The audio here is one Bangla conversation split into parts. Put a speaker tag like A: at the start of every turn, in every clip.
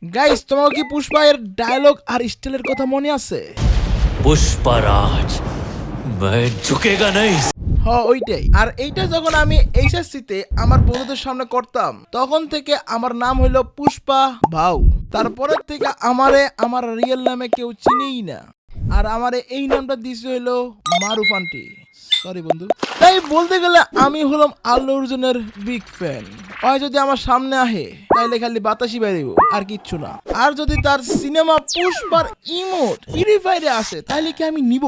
A: গাইস, তোমার কি পুষ্পা এর ডায়লগ আর স্টাইলের কথা মনে আছে?
B: पुष्पराज मैं झुकेगा नहीं।
A: ওইটাই। আর এইটা যখন আমি এইচএসসিতে আমার বন্ধুদের সামনে করতাম, তখন থেকে আমার নাম হইলো পুষ্পা ভাউ। তারপরের থেকে আমার রিয়েল নামে কেউ চিনেই না। আর আমারে এই নামটা দিছে হইলো মারুফ আন্টি। সরি বন্ধু। তাই বলতে গেলে আমি হলাম আল্লু অর্জুনের বিগ ফ্যান। হয় যদি আমার সামনে আহে তাইলে খালি বাতাসি বেরিব, আর কিচ্ছু না। আর যদি তার সিনেমা পুষ্পার ইমোট ফ্রি ফায়ারে আসে তাইলে কি আমি নিব?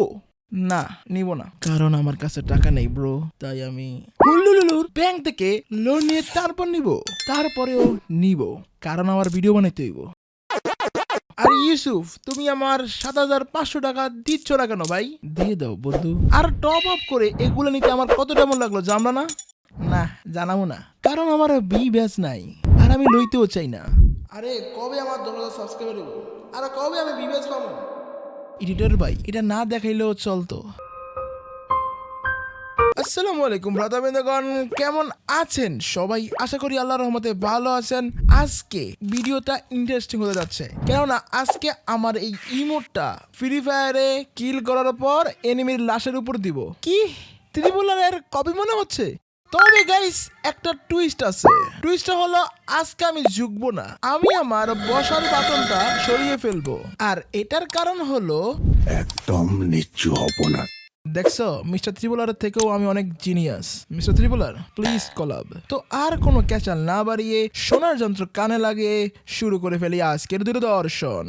A: না, নিব না, কারণ আমার কাছে টাকা নেই ব্রো। তাই আমি হুল্লুলুলুর ব্যাংক থেকে লোন নিয়ে তারপর নিব। তারপরেও নিব, কারণ আমার ভিডিও বানাইতে হইব। আর ইউসুফ, তুমি আমার ৭,৫০০ টাকা দিচ্ছ না কেন ভাই? দিয়ে দাও বন্ধু। আর টপ আপ করে এগুলো নিতে আমার কত কেমন লাগলো জানলা না? না, জানাবো না, কারণ আমার বি ব্যাচ নাই, আর আমি লইতেও চাই না। আরে কবে আমার ১০,০০০ সাবস্ক্রাইবার হইব? আর কবে আমি বি ব্যাচ পাবো? এডিটর ভাই, এটা না দেখাইলেও চলতো। আসসালামু আলাইকুম ভ্রাতাবৃন্দগণ, কেমন আছেন সবাই? আশা করি আল্লাহর রহমতে ভালো আছেন। আজকে ভিডিওটা ইন্টারেস্টিং হতে যাচ্ছে, কেননা আজকে আমার এই ইমোটটা ফ্রি ফায়ারে কিল করার পর এনিমির লাশের উপর দিব। কি ত্রিপুলারের কপি মনে হচ্ছে? তবে গাইস, একটা টুইস্ট আছে। টুইস্টটা হলো আজকে আমি ঝুঁকবো না, আমি আমার বসার বাটনটা সরিয়ে ফেলবো। আর এটার কারণ হলো
C: একদম নিচু হব না।
A: দেখছো, মিস্টার ত্রিপুলার থেকেও আমি অনেক জিনিয়াস। মিস্টার ত্রিপুলার, প্লিজ কলাব। তো আর কোনো ক্যাচাল না বাড়িয়ে সোনার যন্ত্র কানে লাগিয়ে শুরু করে ফেলি আজকের দূরদর্শন।